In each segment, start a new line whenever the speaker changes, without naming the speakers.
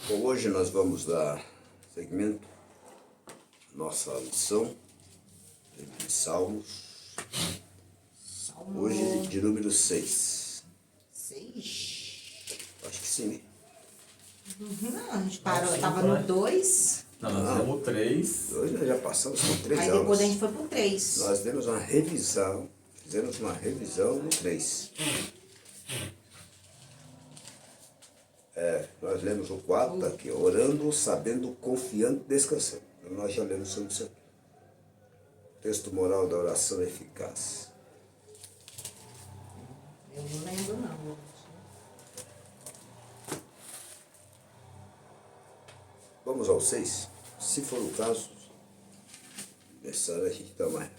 Bom, hoje nós vamos dar seguimento à nossa lição de Salmos, hoje de número 6.
6?
Acho que sim.
Não, a gente parou, tava no 2.
Não, nós temos 3.
Hoje nós já passamos por 3
Aí
aulas.
depois a gente foi pro 3.
Nós demos uma revisão, fizemos uma revisão no 3. Nós lemos o 4 aqui, orando, sabendo, confiando, descansando. Nós já lemos sobre isso aqui. Texto moral da oração eficaz.
Eu não lembro não.
Vamos ao 6. Se for o caso, necessário a gente dar uma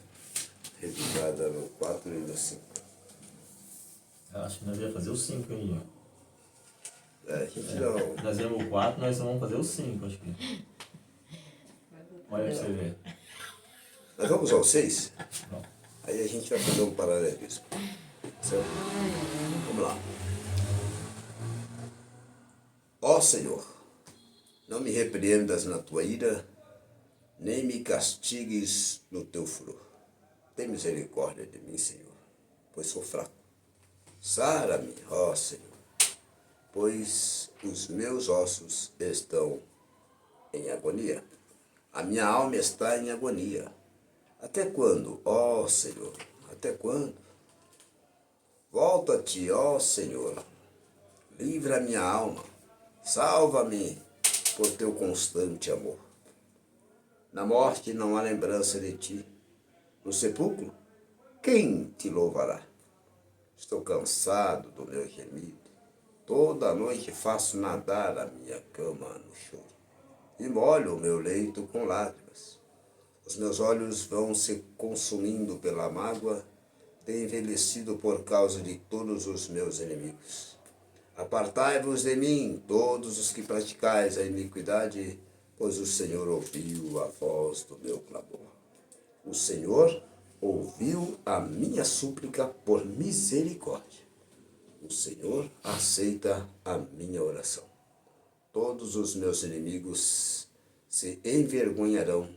revisada no 4 e no 5.
Eu acho que nós ia fazer o 5 aí, ó.
A gente não...
Nós vemos o 4, nós vamos fazer o 5, acho que. Olha pra você ver.
Nós vamos ao 6?
Não.
Aí a gente vai fazer um paralelismo. Certo? Vamos lá. Ó Senhor, não me repreendas na tua ira, nem me castigues no teu furor. Tem misericórdia de mim, Senhor, pois sou fraco. Sara-me, ó Senhor, pois os meus ossos estão em agonia. A minha alma está em agonia. Até quando, ó Senhor? Até quando? Volta-te, ó Senhor. Livra a minha alma. Salva-me por teu constante amor. Na morte não há lembrança de ti. No sepulcro, quem te louvará? Estou cansado do meu gemido. Toda noite faço nadar a minha cama no choro. E molho o meu leito com lágrimas. Os meus olhos vão se consumindo pela mágoa, tenho envelhecido por causa de todos os meus inimigos. Apartai-vos de mim, todos os que praticais a iniquidade, pois o Senhor ouviu a voz do meu clamor. O Senhor ouviu a minha súplica por misericórdia. O Senhor aceita a minha oração. Todos os meus inimigos se envergonharão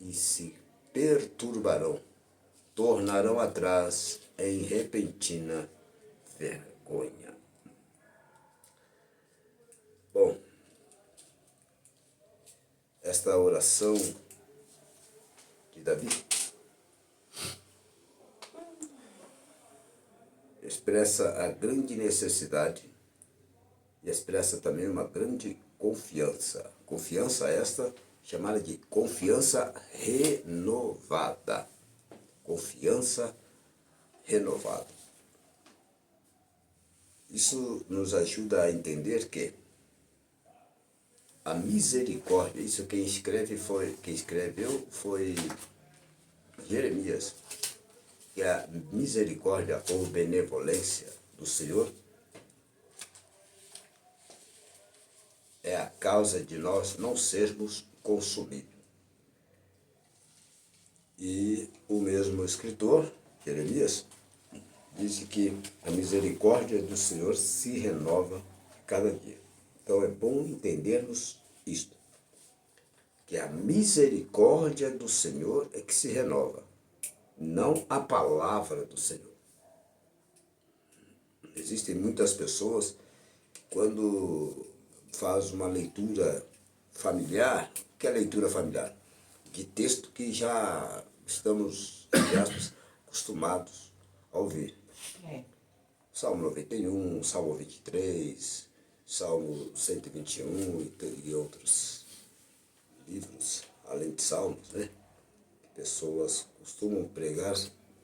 e se perturbarão, tornarão atrás em repentina vergonha. Bom, esta oração de Davi expressa a grande necessidade e expressa também uma grande confiança. Confiança esta chamada de confiança renovada. Confiança renovada. Isso nos ajuda a entender que a misericórdia, isso quem escreveu foi Jeremias, que a misericórdia ou benevolência do Senhor é a causa de nós não sermos consumidos. E o mesmo escritor, Jeremias, disse que a misericórdia do Senhor se renova cada dia. Então é bom entendermos isto, que a misericórdia do Senhor é que se renova, não a palavra do Senhor. Existem muitas pessoas que quando faz uma leitura familiar, o que é leitura familiar? De texto que já estamos, entre aspas, acostumados a ouvir. Salmo 91, Salmo 23, Salmo 121 e outros livros, além de Salmos, né? Que pessoas costumam pregar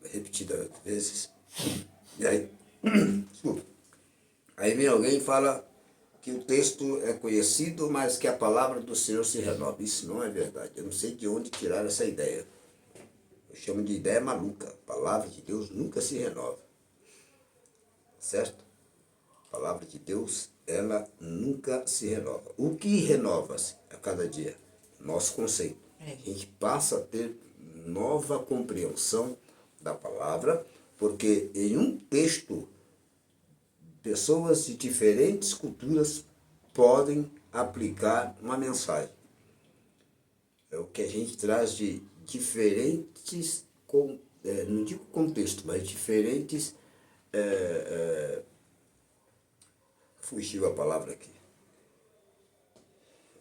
repetidas vezes. E aí, desculpa, aí vem alguém e fala que o texto é conhecido, mas que a palavra do Senhor se renova. Isso não é verdade. Eu não sei de onde tirar essa ideia. Eu chamo de ideia maluca. A palavra de Deus nunca se renova. Certo? A palavra de Deus, ela nunca se renova. O que renova-se a cada dia? Nosso conceito. A gente passa a ter nova compreensão da palavra, porque em um texto pessoas de diferentes culturas podem aplicar uma mensagem. É o que a gente traz de diferentes, não digo contexto, mas diferentes, fugiu a palavra aqui,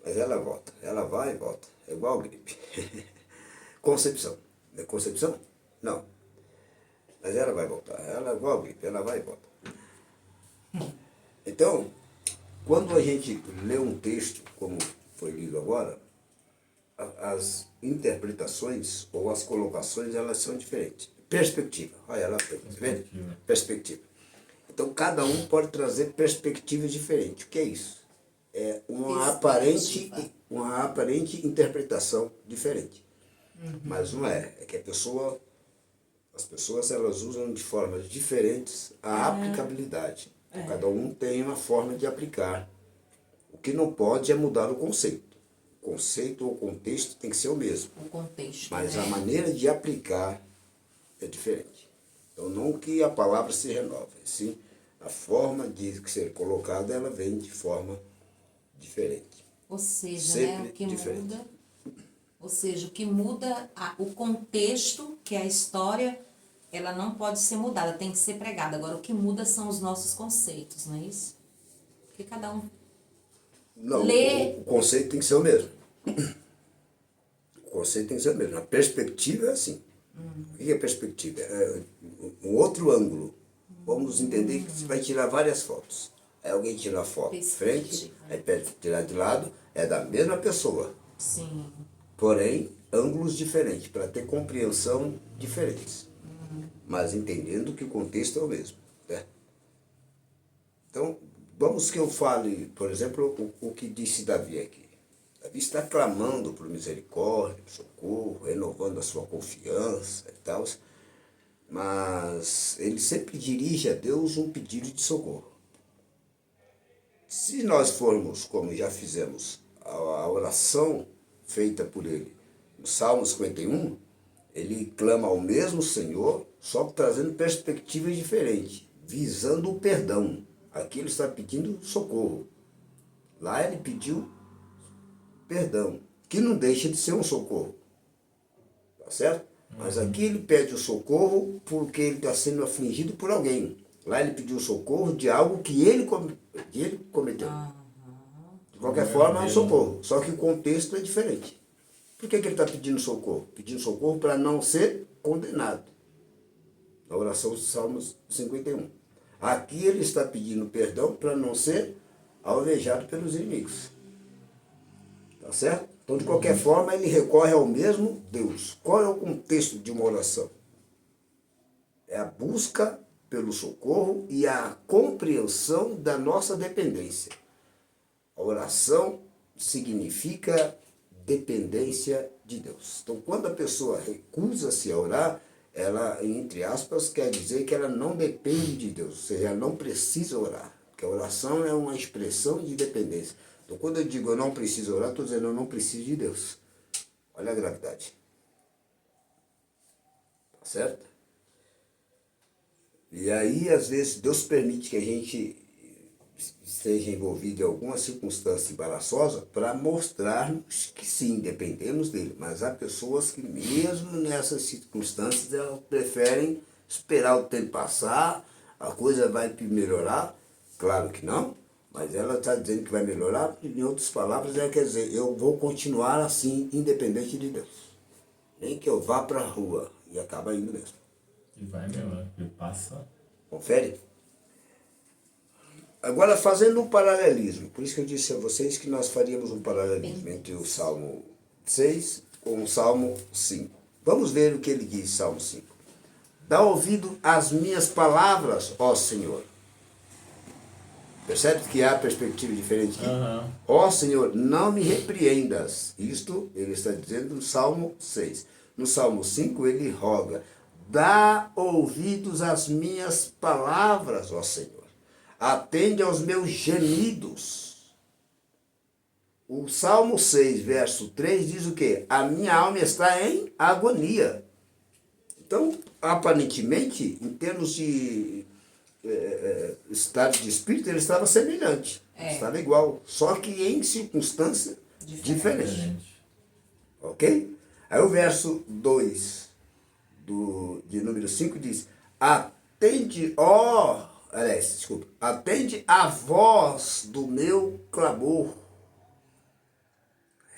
mas ela volta, ela vai e volta, é igual gripe. Concepção, é concepção? Não, mas ela vai voltar, ela é igual gripe, ela vai e volta. Então, quando a gente lê um texto, como foi lido agora, as interpretações ou as colocações, elas são diferentes. Perspectiva, olha ela, perspectiva. Então, cada um pode trazer perspectivas diferentes. O que é isso? É uma aparente interpretação diferente. Mas não é. É que as pessoas elas usam de formas diferentes a aplicabilidade. Então, cada um tem uma forma de aplicar. O que não pode é mudar o conceito. O conceito ou o contexto tem que ser o mesmo.
O contexto.
Mas a maneira de aplicar é diferente. Então, não que a palavra se renove, sim a forma de ser colocada, ela vem de forma diferente.
Ou seja,
Sempre
né, o que
diferente.
muda... Ou seja, o que muda, o contexto, que é a história, ela não pode ser mudada, tem que ser pregada. Agora, o que muda são os nossos conceitos, não é isso? Porque cada um
Não,
lê...
o conceito tem que ser o mesmo. O conceito tem que ser o mesmo. A perspectiva é assim. O que é perspectiva? É um outro ângulo. Vamos entender que você vai tirar várias fotos. Aí alguém tira a foto de frente, aí pede tirar de lado, é da mesma pessoa.
Sim.
Porém, ângulos diferentes, para ter compreensão diferentes. Mas entendendo que o contexto é o mesmo. Né? Então, vamos que eu fale, por exemplo, o que disse Davi aqui. Davi está clamando por misericórdia, por socorro, renovando a sua confiança e tal. Mas ele sempre dirige a Deus um pedido de socorro. Se nós formos, como já fizemos, a oração feita por ele no Salmo 51, ele clama ao mesmo Senhor, só que trazendo perspectivas diferentes, visando o perdão. Aqui ele está pedindo socorro. Lá ele pediu perdão, que não deixa de ser um socorro. Tá certo? Mas aqui ele pede o socorro porque ele está sendo afligido por alguém. Lá ele pediu socorro de algo que ele cometeu. De qualquer forma, é um socorro. Só que o contexto é diferente. Por que ele está pedindo socorro? Pedindo socorro para não ser condenado. Na oração do Salmo 51. Aqui ele está pedindo perdão para não ser alvejado pelos inimigos. Tá certo? Então, de qualquer forma, ele recorre ao mesmo Deus. Qual é o contexto de uma oração? É a busca pelo socorro e a compreensão da nossa dependência. A oração significa dependência de Deus. Então, quando a pessoa recusa-se a orar, ela, entre aspas, quer dizer que ela não depende de Deus, ou seja, ela não precisa orar. Porque a oração é uma expressão de dependência. Então, quando eu digo eu não preciso orar, estou dizendo eu não preciso de Deus. Olha a gravidade. Tá certo? E aí, às vezes, Deus permite que a gente esteja envolvido em alguma circunstância embaraçosa para mostrarmos que sim, dependemos dele. Mas há pessoas que mesmo nessas circunstâncias elas preferem esperar o tempo passar, a coisa vai melhorar. Claro que não, mas ela está dizendo que vai melhorar, em outras palavras, ela quer dizer, eu vou continuar assim, independente de Deus. Nem que eu vá para a rua e acaba indo mesmo.
E vai mesmo, ele passa.
Confere? Agora, fazendo um paralelismo, por isso que eu disse a vocês que nós faríamos um paralelismo entre o Salmo 6 com o Salmo 5. Vamos ver o que ele diz, Salmo 5. Dá ouvido às minhas palavras, ó Senhor. Percebe que há perspectiva diferente aqui? Ó Senhor, não me repreendas. Isto ele está dizendo no Salmo 6. No Salmo 5 ele roga, dá ouvidos às minhas palavras, ó Senhor. Atende aos meus gemidos. O Salmo 6, verso 3 diz o quê? A minha alma está em agonia. Então, aparentemente, em termos de estado de espírito, ele estava semelhante. Estava igual, só que em circunstância diferente. Ok? Aí o verso 2 de número 5 diz: atende, atende a voz do meu clamor,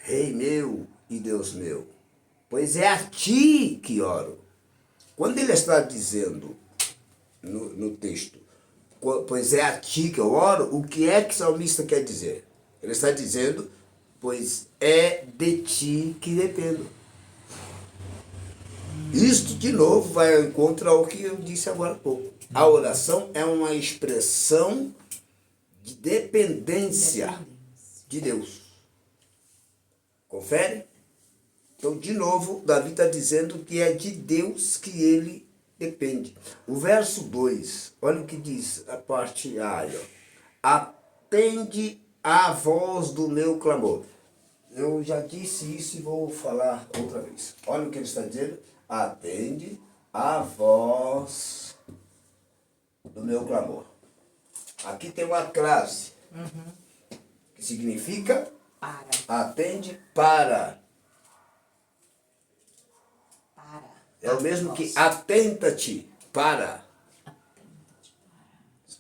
Rei meu e Deus meu, pois é a ti que oro. Quando ele está dizendo no texto, pois é a ti que eu oro, o que é que o salmista quer dizer? Ele está dizendo, pois é de ti que dependo. Isto, de novo, vai ao encontro ao que eu disse agora há pouco. A oração é uma expressão de dependência de Deus. Confere? Então, de novo, Davi está dizendo que é de Deus que ele depende. O verso 2, olha o que diz a parte A. Atende a voz do meu clamor. Eu já disse isso e vou falar outra vez. Olha o que ele está dizendo. Atende a voz do meu clamor. Aqui tem uma classe que significa atende para. É o mesmo que atenta-te para.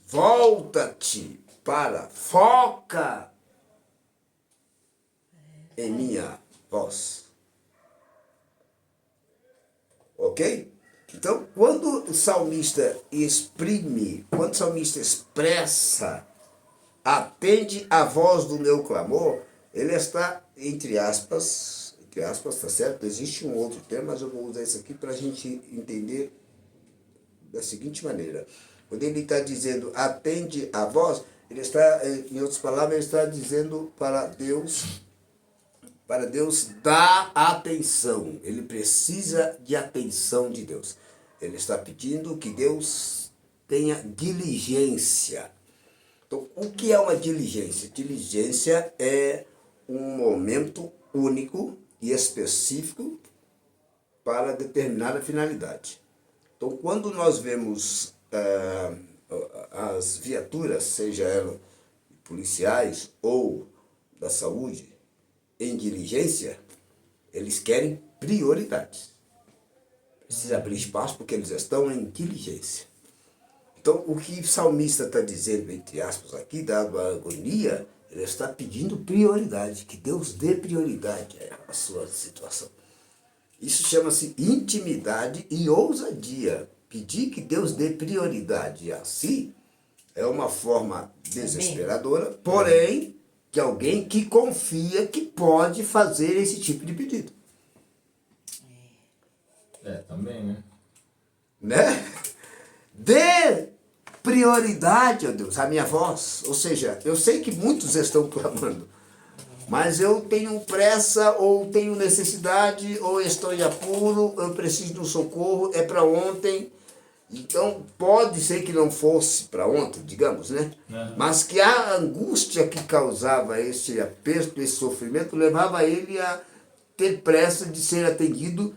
Volta-te para. Foca em minha voz. Ok? Então, quando o salmista expressa, atende a voz do meu clamor, ele está, entre aspas, tá certo? Existe um outro termo, mas eu vou usar isso aqui para a gente entender da seguinte maneira. Quando ele está dizendo atende a voz, ele está, em outras palavras, ele está dizendo para Deus dar atenção. Ele precisa de atenção de Deus. Ele está pedindo que Deus tenha diligência. Então, o que é uma diligência? Diligência é um momento único e específico para determinada finalidade. Então, quando nós vemos as viaturas, seja elas policiais ou da saúde, em diligência, eles querem prioridades. Precisa abrir espaço porque eles estão em diligência. Então, o que o salmista está dizendo, entre aspas, aqui, dado a agonia, ele está pedindo prioridade, que Deus dê prioridade à sua situação. Isso chama-se intimidade e ousadia. Pedir que Deus dê prioridade a si é uma forma desesperadora, porém, de alguém que confia que pode fazer esse tipo de pedido.
Também, né?
Né? Dê prioridade, ó Deus, à minha voz. Ou seja, eu sei que muitos estão clamando, mas eu tenho pressa, ou tenho necessidade, ou estou em apuro, eu preciso de um socorro, é para ontem. Então, pode ser que não fosse para ontem, digamos, né? Mas que a angústia que causava esse aperto, esse sofrimento, levava ele a ter pressa de ser atendido,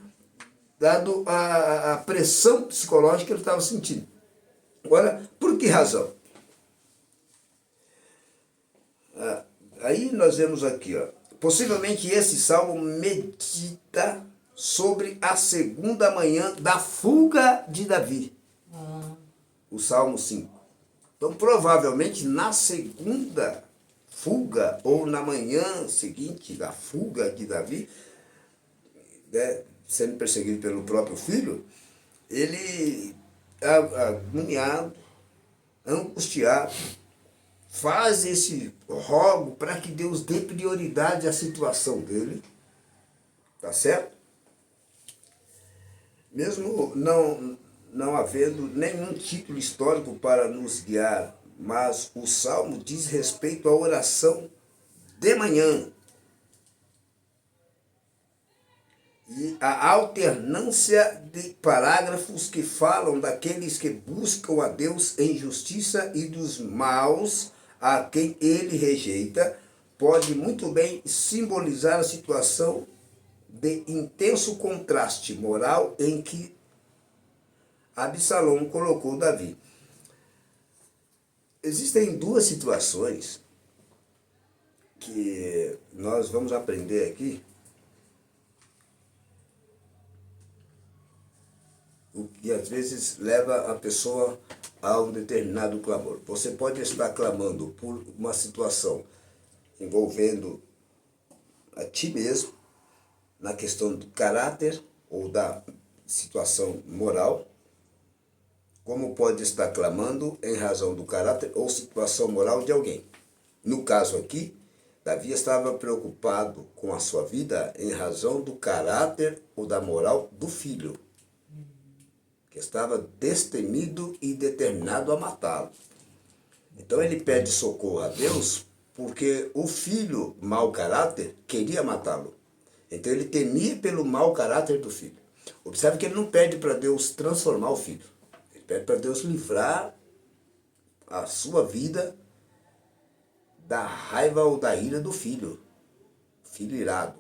dado a pressão psicológica que ele estava sentindo. Agora, por que razão? Aí nós vemos aqui, possivelmente esse salmo medita sobre a segunda manhã da fuga de Davi. O Salmo 5. Então, provavelmente, na segunda fuga, ou na manhã seguinte da fuga de Davi, né, sendo perseguido pelo próprio filho, ele, agoniado, angustiado, faz esse rogo para que Deus dê prioridade à situação dele, tá certo? Mesmo não havendo nenhum título histórico para nos guiar, mas o Salmo diz respeito à oração de manhã. E a alternância de parágrafos que falam daqueles que buscam a Deus em justiça e dos maus a quem ele rejeita, pode muito bem simbolizar a situação de intenso contraste moral em que Absalão colocou Davi. Existem duas situações que nós vamos aprender aqui o que às vezes leva a pessoa a um determinado clamor. Você pode estar clamando por uma situação envolvendo a ti mesmo, na questão do caráter ou da situação moral, como pode estar clamando em razão do caráter ou situação moral de alguém. No caso aqui, Davi estava preocupado com a sua vida em razão do caráter ou da moral do filho, que estava destemido e determinado a matá-lo. Então ele pede socorro a Deus porque o filho, mau caráter, queria matá-lo. Então ele temia pelo mau caráter do filho. Observe que ele não pede para Deus transformar o filho. Ele pede para Deus livrar a sua vida da raiva ou da ira do filho. Filho irado.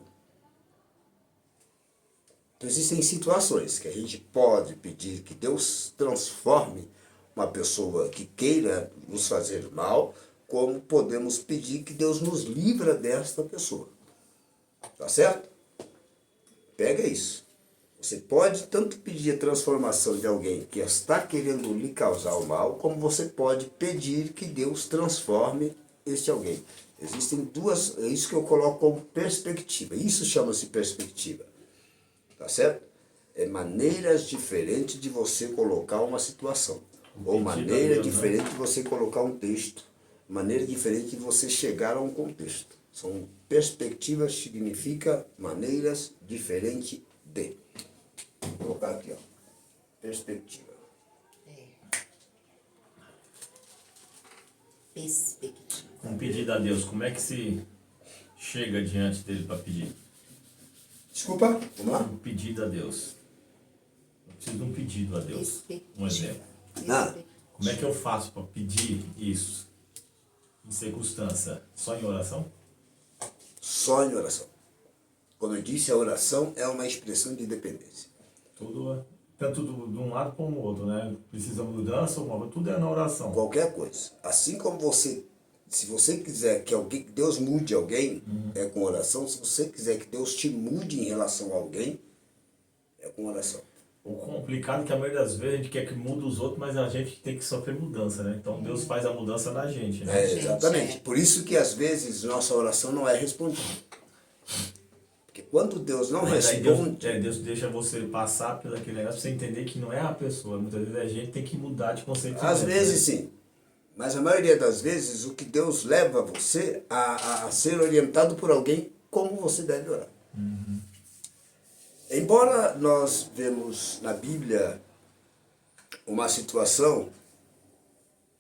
Então existem situações que a gente pode pedir que Deus transforme uma pessoa que queira nos fazer mal, como podemos pedir que Deus nos livra desta pessoa. Tá certo? Pega isso. Você pode tanto pedir a transformação de alguém que está querendo lhe causar o mal, como você pode pedir que Deus transforme este alguém. Existem duas, é isso que eu coloco como perspectiva. Isso chama-se perspectiva. Tá certo? É maneiras diferentes de você colocar uma situação. Ou maneira diferente de você colocar um texto. Maneira diferente de você chegar a um contexto. São perspectivas, significa maneiras diferentes de. Vou colocar aqui, ó. Perspectiva.
Perspectiva.
Um pedido a Deus, como é que se chega diante dele para pedir?
Desculpa, vamos lá?
Um pedido a Deus. Eu preciso de um pedido a Deus. Um exemplo. Como é que eu faço para pedir isso? Em circunstância, só em oração?
Só em oração. Como eu disse, a oração é uma expressão de dependência.
Tudo, tanto de um lado como do outro, né? Precisa mudança, tudo é na oração.
Qualquer coisa. Assim como você, se você quiser que alguém, que Deus mude alguém, é com oração. Se você quiser que Deus te mude em relação a alguém, é com oração.
O complicado é que a maioria das vezes a gente quer que mude os outros, mas a gente tem que sofrer mudança, né? Então Deus faz a mudança na gente, né?
Exatamente. Por isso que às vezes nossa oração não é respondida. Porque quando Deus não
Mas aí
responde...
Deus deixa você passar pelo aquele negócio pra você entender que não é a pessoa. Muitas vezes a gente tem que mudar de conceito.
Às vezes sim. Mas a maioria das vezes o que Deus leva você a ser orientado por alguém como você deve orar. Embora nós vemos na Bíblia uma situação,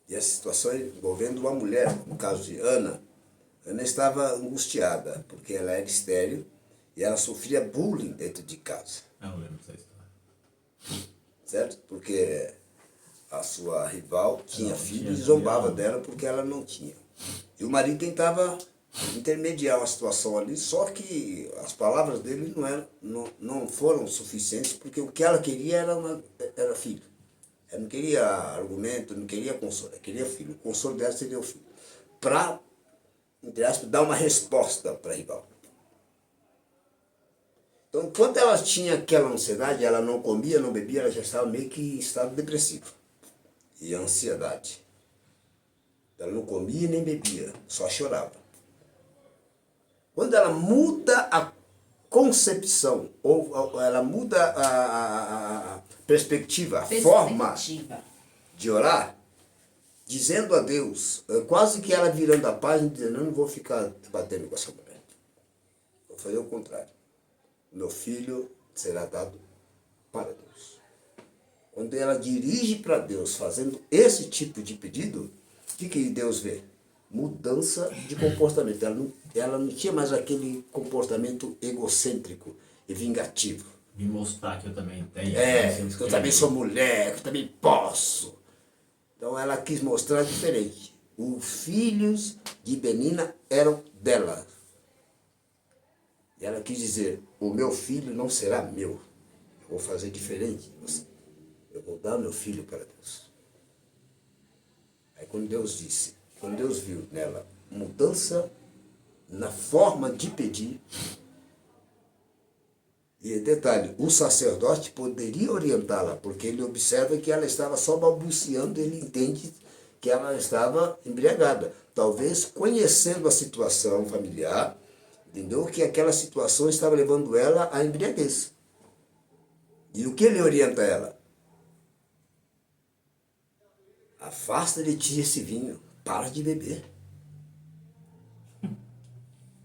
e essa situação é envolvendo uma mulher, no caso de Ana. Ana estava angustiada, porque ela era estéril e ela sofria bullying dentro de casa.
Eu lembro dessa história.
Certo? Porque a sua rival tinha filho e
tinha
zombava
filho.
dela porque ela não tinha. E o marido tentava intermediar uma situação ali, só que as palavras dele não foram suficientes, porque o que ela queria era filho. Ela não queria argumento, não queria consolo, ela queria filho. O consolo dela seria o filho. Para, entre aspas, dar uma resposta para a rival. Então, quando ela tinha aquela ansiedade, ela não comia, não bebia, ela já estava meio que em estado depressivo. E ansiedade. Ela não comia nem bebia, só chorava. Quando ela muda a concepção, ou ela muda a perspectiva, a forma de orar, dizendo a Deus, quase que ela virando a página, dizendo, eu não vou ficar batendo com essa mulher. Vou fazer o contrário. Meu filho será dado para Deus. Quando ela dirige para Deus fazendo esse tipo de pedido, o que Deus vê? Mudança de comportamento. Ela não tinha mais aquele comportamento egocêntrico e vingativo.
Me mostrar que eu também tenho.
Que eu também sou mulher, que eu também posso. Então ela quis mostrar diferente. Os filhos de Benina eram dela. E ela quis dizer, o meu filho não será meu. Eu vou fazer diferente de você. Eu vou dar meu filho para Deus. Aí quando Deus viu nela mudança na forma de pedir. E detalhe, o sacerdote poderia orientá-la, porque ele observa que ela estava só balbuciando, ele entende que ela estava embriagada. Talvez conhecendo a situação familiar, entendeu? Que aquela situação estava levando ela à embriaguez. E o que ele orienta ela? Afasta de ti esse vinho, para de beber.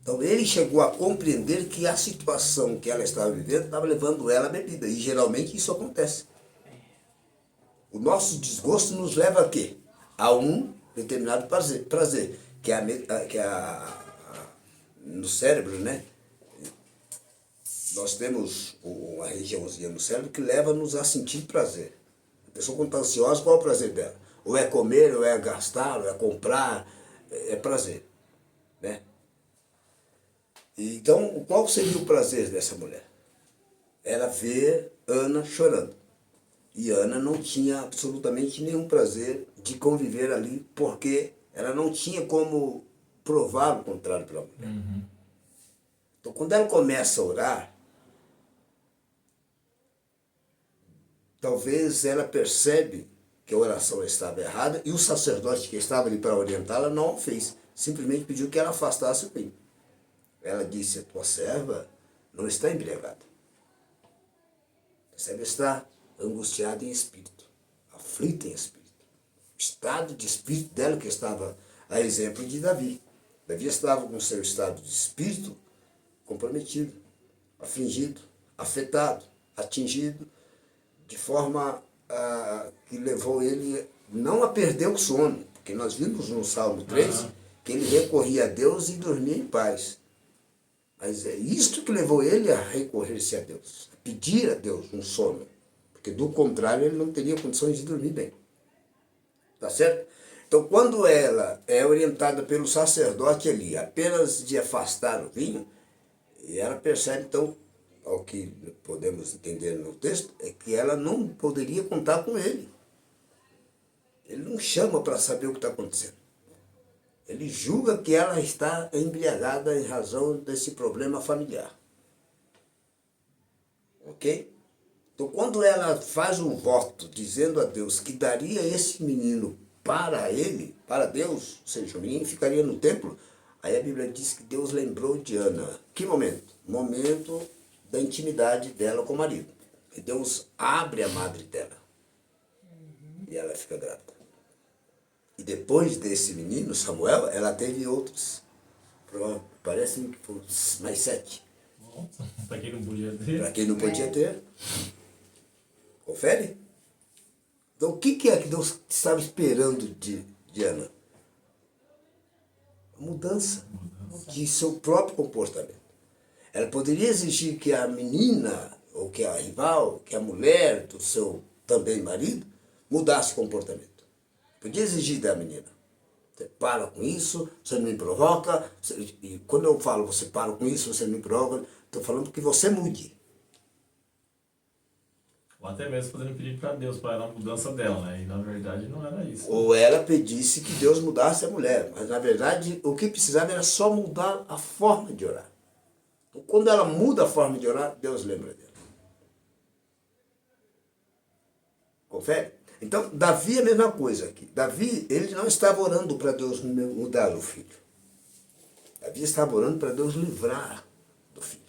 Então ele chegou a compreender que a situação que ela estava vivendo estava levando ela à bebida. E geralmente isso acontece. O nosso desgosto nos leva a quê? A um determinado prazer que no cérebro, né? Nós temos uma regiãozinha no cérebro que leva-nos a sentir prazer. A pessoa quando está ansiosa, qual é o prazer dela? Ou é comer, ou é gastar, ou é comprar, é prazer, né? Então, qual seria o prazer dessa mulher? Ela ver Ana chorando. E Ana não tinha absolutamente nenhum prazer de conviver ali, porque ela não tinha como provar o contrário para a mulher.
Uhum.
Então, quando ela começa a orar, talvez ela percebe que a oração estava errada e o sacerdote que estava ali para orientá-la não o fez. Simplesmente pediu que ela afastasse o vinho. Ela disse, a tua serva não está embriagada. A serva está angustiada em espírito, aflita em espírito. O estado de espírito dela que estava a exemplo de Davi. Davi estava com seu estado de espírito comprometido, afligido, afetado, atingido, de forma que levou ele não a perder o sono, porque nós vimos no Salmo 3 que ele recorria a Deus e dormia em paz. Mas é isto que levou ele a recorrer-se a Deus, a pedir a Deus um sono, porque do contrário ele não teria condições de dormir bem. Tá certo? Então quando ela é orientada pelo sacerdote ali, apenas de afastar o vinho, e ela percebe então, ao que podemos entender no texto, é que ela não poderia contar com ele. Ele não chama para saber o que está acontecendo. Ele julga que ela está embriagada em razão desse problema familiar. Ok? Então, quando ela faz um voto dizendo a Deus que daria esse menino para ele, para Deus, ou seja, o menino ficaria no templo, aí a Bíblia diz que Deus lembrou de Ana. Que momento? Momento da intimidade dela com o marido. E Deus abre a madre dela. E ela fica grávida. E depois desse menino, Samuel, ela teve outros. Parece-me que foram mais 7.
Para quem não podia ter.
Para quem não podia ter. Confere? Então o que é que Deus estava esperando de Ana? A mudança de seu próprio comportamento. Ela poderia exigir que a menina, ou que a rival, que a mulher do seu também marido, mudasse o comportamento. Podia exigir da menina. Você para com isso, você não me provoca. E quando eu falo você para com isso, você não me provoca, estou falando que você mude.
Ou até mesmo podendo pedir para Deus para a mudança dela, né? E na verdade não era isso.
Ou ela pedisse que Deus mudasse a mulher. Mas na verdade o que precisava era só mudar a forma de orar. Então, quando ela muda a forma de orar, Deus lembra dela. Confere? Então, Davi é a mesma coisa aqui. Davi, ele não estava orando para Deus mudar o filho. Davi estava orando para Deus livrar do filho.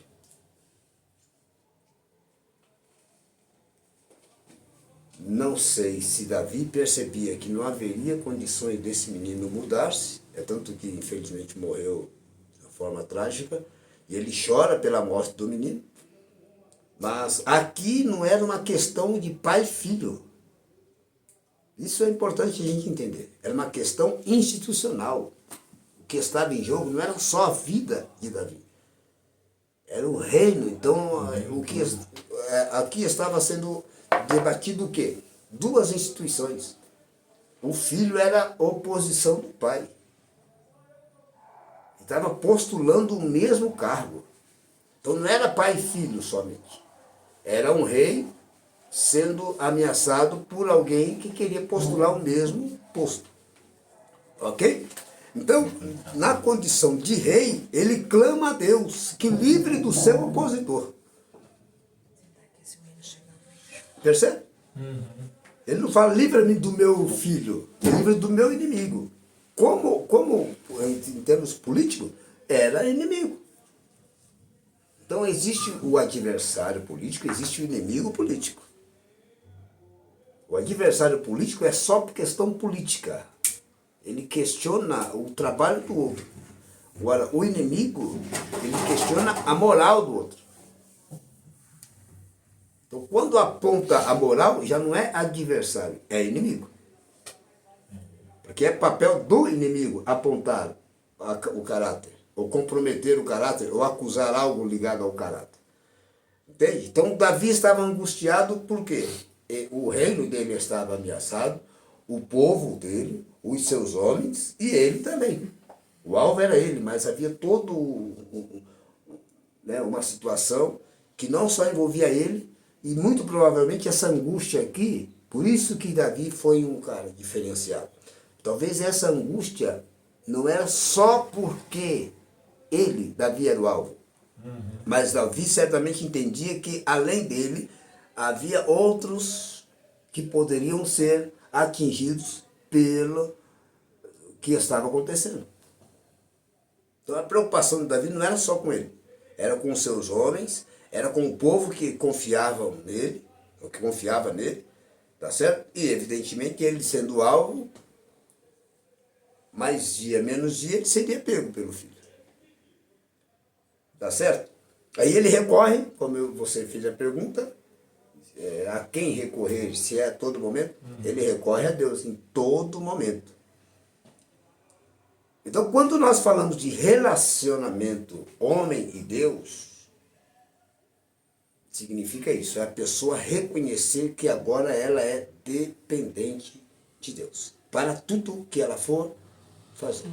Não sei se Davi percebia que não haveria condições desse menino mudar-se, é tanto que infelizmente morreu de uma forma trágica, e ele chora pela morte do menino. Mas aqui não era uma questão de pai e filho. Isso é importante a gente entender. Era uma questão institucional. O que estava em jogo não era só a vida de Davi. Era o reino. Então, aqui estava sendo debatido o quê? Duas instituições. O filho era oposição do pai. Estava postulando o mesmo cargo. Então não era pai e filho somente. Era um rei sendo ameaçado por alguém que queria postular o mesmo posto. Ok? Então, na condição de rei, ele clama a Deus que livre do seu opositor. Percebe? Ele não fala, livra-me do meu filho, livra do meu inimigo. Como em termos políticos, era inimigo. Então existe o adversário político, existe o inimigo político. O adversário político é só por questão política. Ele questiona o trabalho do outro. Agora, o inimigo, ele questiona a moral do outro. Então, quando aponta a moral, já não é adversário, é inimigo. Porque é papel do inimigo apontar o caráter, ou comprometer o caráter, ou acusar algo ligado ao caráter. Entende? Então, Davi estava angustiado por quê? O reino dele estava ameaçado, o povo dele, os seus homens e ele também. O alvo era ele, mas havia todo uma situação que não só envolvia ele, e muito provavelmente essa angústia aqui, por isso que Davi foi um cara diferenciado. Talvez essa angústia não era só porque ele, Davi, era o alvo. Mas Davi certamente entendia que, além dele, havia outros que poderiam ser atingidos pelo que estava acontecendo. Então a preocupação de Davi não era só com ele, era com os seus homens, era com o povo que confiava nele, tá certo? E evidentemente ele sendo alvo, mais dia, menos dia, ele seria pego pelo filho. Tá certo? Aí ele recorre, como você fez a pergunta, a quem recorrer, se é a todo momento, ele recorre a Deus em todo momento. Então, quando nós falamos de relacionamento homem e Deus, significa isso, é a pessoa reconhecer que agora ela é dependente de Deus, para tudo que ela for fazer.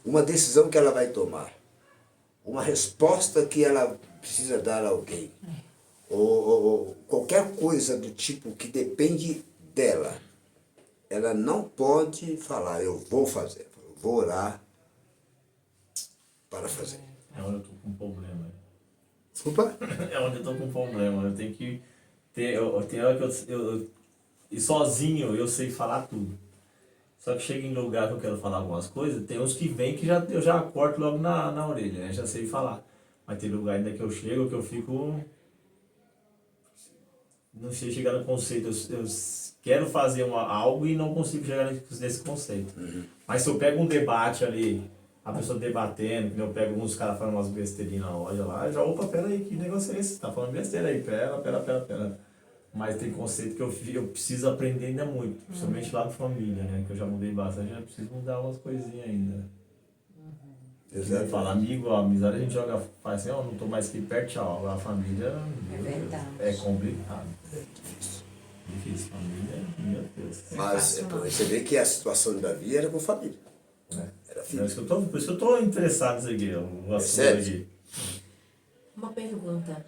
Uma decisão que ela vai tomar, uma resposta que ela precisa dar a alguém, ou qualquer coisa do tipo que depende dela, ela não pode falar, eu vou fazer, eu vou orar para fazer.
É onde eu estou com um problema.
Desculpa?
É onde eu estou com um problema. Eu tenho que ter. Tem hora que eu. E sozinho eu sei falar tudo. Só que chega em lugar que eu quero falar algumas coisas, tem uns que vêm que eu já corto logo na orelha, né? Já sei falar. Mas tem lugar ainda que eu chego que eu fico. Não sei chegar no conceito. Eu quero fazer algo e não consigo chegar nesse conceito. Mas se eu pego um debate ali, a pessoa debatendo, eu pego uns caras falando umas besteirinhas na loja lá, eu já, opa, pera aí, que negócio é esse? Tá falando besteira aí, pera. Mas tem conceito que eu preciso aprender ainda muito, principalmente lá de família, né? Que eu já mudei bastante, já preciso mudar umas coisinhas ainda. Exato. Fala, amigo, a amizade a gente joga, faz assim, não tô mais aqui perto, tchau. Agora a família, meu Deus, é complicado.
É difícil.
Difícil, família, meu Deus.
Mas você vê que a situação de Davi era com família. Era filho.
Por isso que eu tô interessado nisso aqui, o assunto aqui.
Uma pergunta.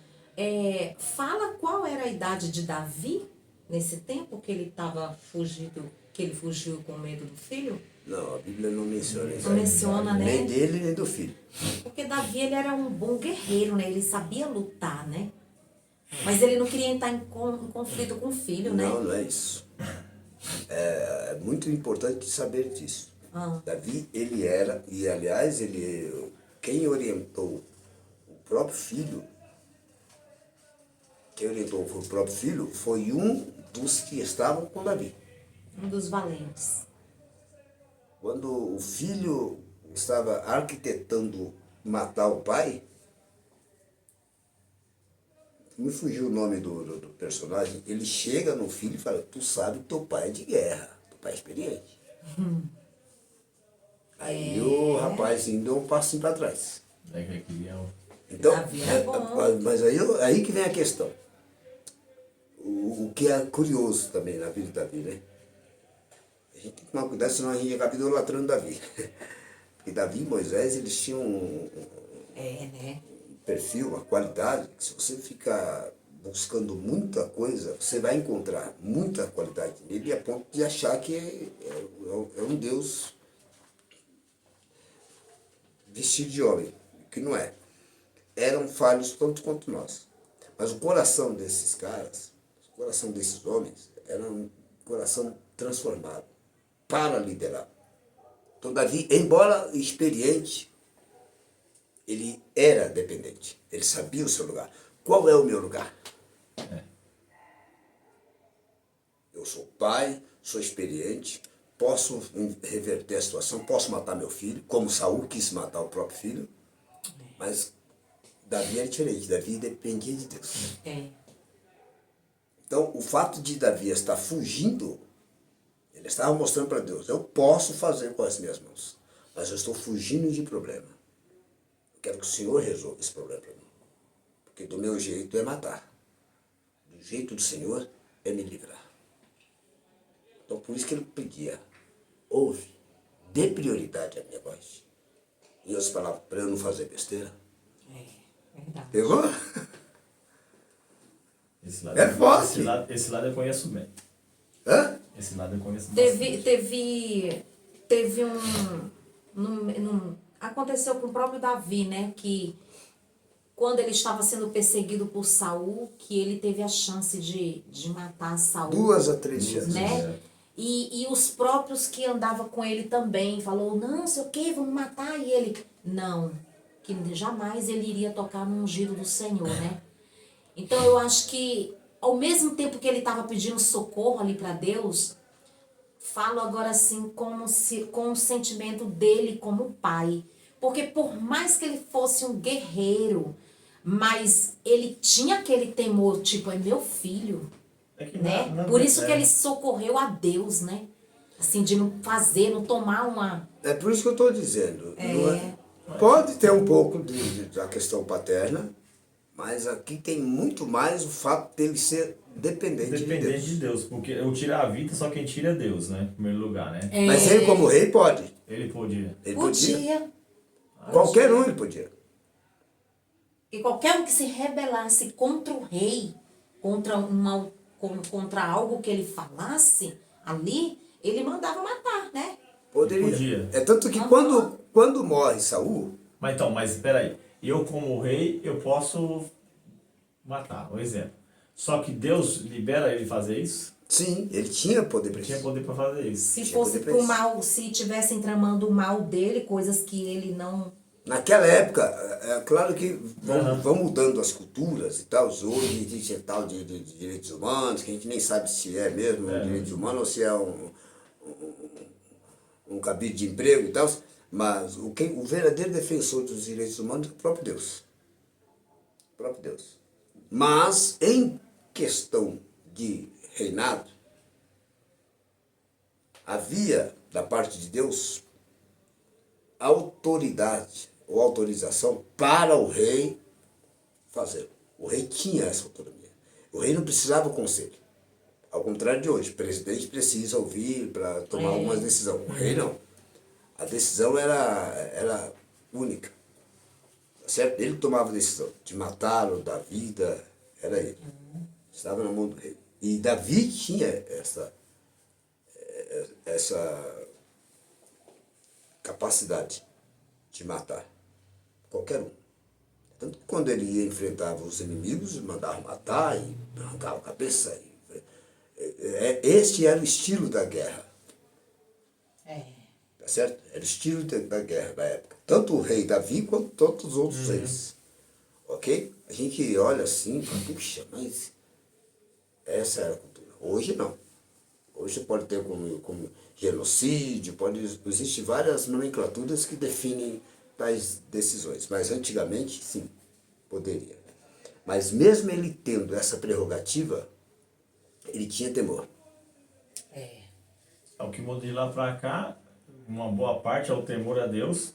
Fala qual era a idade de Davi nesse tempo que ele estava fugido, que ele fugiu com medo do filho?
Não, a Bíblia não menciona isso.
Não menciona, né?
Nem dele, nem do filho.
Porque Davi, ele era um bom guerreiro, né? Ele sabia lutar, né? Mas ele não queria entrar em conflito com o filho, né?
Não é isso. É muito importante saber disso. Davi, ele era, e aliás, quem orientou o próprio filho, foi um dos que estavam com Davi.
Um dos valentes.
Quando o filho estava arquitetando matar o pai, me fugiu o nome do personagem, ele chega no filho e fala, tu sabe que teu pai é de guerra, teu pai é experiente. Aí o rapaz deu um passinho para trás. Então, mas aí que vem a questão. O que é curioso também na vida de Davi, né? A gente tem que tomar cuidado, senão a gente acaba idolatrando Davi. Porque Davi e Moisés, eles tinham um perfil, uma qualidade, que se você ficar buscando muita coisa, você vai encontrar muita qualidade nele a ponto de achar que é um Deus vestido de homem, que não é. Eram falhos tanto quanto nós. Mas o coração desses caras, o coração desses homens, era um coração transformado para liderar. Todavia, embora experiente, ele era dependente. Ele sabia o seu lugar. Qual é o meu lugar? Eu sou pai, sou experiente, posso reverter a situação, posso matar meu filho, como Saul quis matar o próprio filho, mas Davi é diferente. Davi dependia de Deus. Então, o fato de Davi estar fugindo, ele estava mostrando para Deus, eu posso fazer com as minhas mãos, mas eu estou fugindo de problema. Eu quero que o Senhor resolva esse problema para mim. Porque do meu jeito é matar. Do jeito do Senhor é me livrar. Então, por isso que ele pedia, ouve, dê prioridade à minha voz. Em outras palavras, para eu não fazer besteira.
Verdade.
Pegou?
É
fácil.
Esse lado eu conheço bem.
Hã?
Esse lado eu conheço
Teve aconteceu com o próprio Davi, né? Que quando ele estava sendo perseguido por Saul, que ele teve a chance de matar Saul.
2 a 3 chances.
Né? E os próprios que andavam com ele também falou, não, sei o que, vamos matar. E ele, não, que jamais ele iria tocar no ungido do Senhor, né? Então eu acho que ao mesmo tempo que ele estava pedindo socorro ali para Deus, falo agora assim com o sentimento dele como pai. Porque por mais que ele fosse um guerreiro, mas ele tinha aquele temor, tipo, é meu filho. Né? Por isso que ele socorreu a Deus, né? Assim, de não fazer, não tomar uma...
É por isso que eu estou dizendo. Pode ter um pouco da questão paterna, mas aqui tem muito mais o fato dele ser dependente de Deus.
De Deus, porque eu tiro a vida, só quem tira é Deus, né? Em primeiro lugar, né?
Mas ele como rei pode.
Ele podia.
Ele
Podia.
Qualquer um ele podia.
E qualquer um que se rebelasse contra o rei, contra algo que ele falasse ali, ele mandava matar, né?
Podia. É tanto que quando morre Saul...
Mas espera aí. Eu como rei, eu posso matar, um exemplo. Só que Deus libera ele fazer isso?
Sim, ele tinha poder para
Ele
isso.
tinha poder para fazer isso.
Se fosse pro mal, se tivessem tramando o mal dele, coisas que ele não...
Naquela época, é claro que vão mudando as culturas e tal. Hoje existe tal de direitos humanos, que a gente nem sabe se é mesmo um direito humano ou se é um cabide de emprego e tal. Mas o verdadeiro defensor dos direitos humanos é o próprio Deus. O próprio Deus. Mas, em questão de reinado, havia, da parte de Deus, autoridade ou autorização para o rei fazer. O rei tinha essa autonomia. O rei não precisava do conselho. Ao contrário de hoje, o presidente precisa ouvir para tomar algumas decisões. O rei não. A decisão era única. Certo? Ele tomava a decisão de matar ou dar vida, era ele. Estava na mão do rei. E Davi tinha essa capacidade de matar qualquer um. Tanto que quando ele enfrentava os inimigos, mandava matar e arrancava a cabeça. Este era o estilo da guerra. Tá certo? Era o estilo da guerra da época. Tanto o rei Davi quanto todos os outros reis. Ok? A gente olha assim e fala, puxa, mas essa era a cultura. Hoje não. Hoje pode ter como genocídio, existem várias nomenclaturas que definem tais decisões. Mas antigamente, sim, poderia. Mas mesmo ele tendo essa prerrogativa, ele tinha temor.
O que muda de lá para cá, uma boa parte é o temor a Deus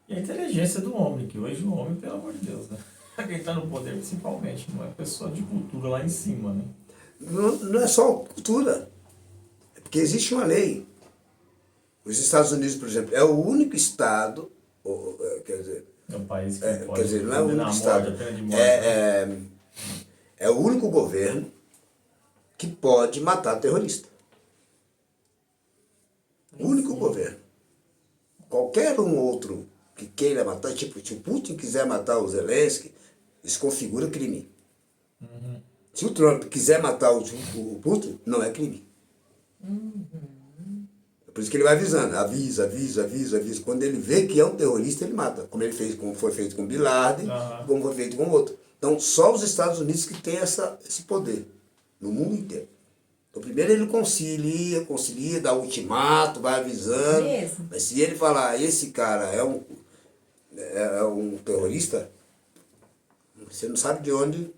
e a inteligência do homem, que hoje o homem, pelo amor de Deus, né? Quem está no poder principalmente, não é pessoa de cultura lá em cima, né?
Não é só cultura. É porque existe uma lei. Os Estados Unidos, por exemplo, é o único estado, quer dizer...
É um país que
quer dizer, não é o único
morte,
estado.
a pena de morte,
É o único governo que pode matar terrorista. O único governo. Qualquer um outro que queira matar, tipo, se o Putin quiser matar o Zelensky, isso configura crime. Se o Trump quiser matar o Putin, não é crime. É por isso que ele vai avisando, avisa. Quando ele vê que é um terrorista, ele mata. Como foi feito com Bin Laden, como foi feito com outro. Então, só os Estados Unidos que têm esse poder, no mundo inteiro. Então, primeiro ele concilia, dá ultimato, vai avisando.
Mesmo.
Mas se ele falar, esse cara é um terrorista, você não sabe de onde,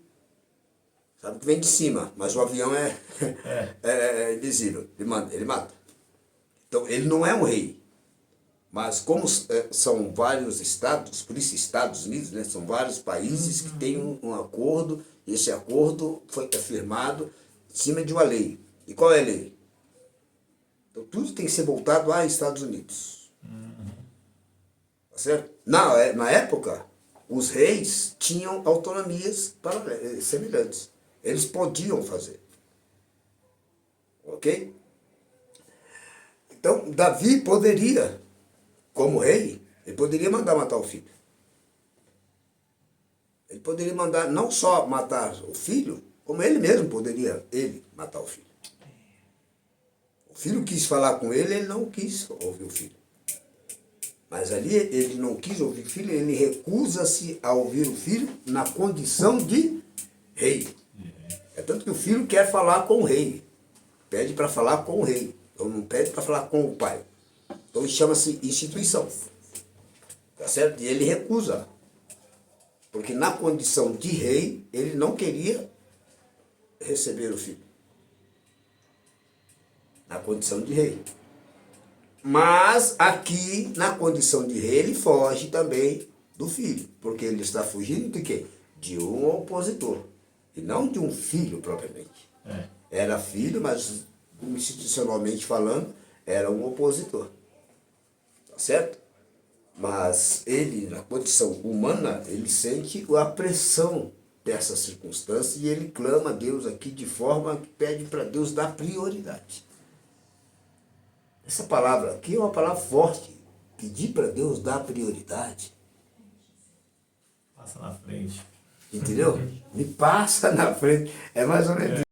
sabe que vem de cima, mas o avião é invisível, ele mata. Então, ele não é um rei. Mas como são vários estados, por isso Estados Unidos, né, são vários países que têm um acordo, e esse acordo foi firmado em cima de uma lei. E qual é a lei? Então tudo tem que ser voltado a Estados Unidos. Tá certo? Na época, os reis tinham autonomias semelhantes. Eles podiam fazer. Ok? Então, Davi poderia, como rei, ele poderia mandar matar o filho. Ele poderia mandar não só matar o filho, como ele mesmo poderia matar o filho. O filho quis falar com ele não quis ouvir o filho. Mas ali ele não quis ouvir o filho, ele recusa-se a ouvir o filho na condição de rei. É tanto que o filho quer falar com o rei. Pede para falar com o rei. Então não pede para falar com o pai. Então isso chama-se instituição. Tá certo? E ele recusa. Porque na condição de rei, ele não queria receber o filho. Na condição de rei. Mas aqui, na condição de rei, ele foge também do filho. Porque ele está fugindo de quê? De um opositor. E não de um filho propriamente. Era filho, mas institucionalmente falando, era um opositor. Tá certo? Mas ele, na condição humana, ele sente a pressão dessa circunstância e ele clama a Deus aqui de forma que pede para Deus dar prioridade. Essa palavra aqui é uma palavra forte. Pedir para Deus dar prioridade.
Passa na frente.
Entendeu? Me passa na frente. É mais ou menos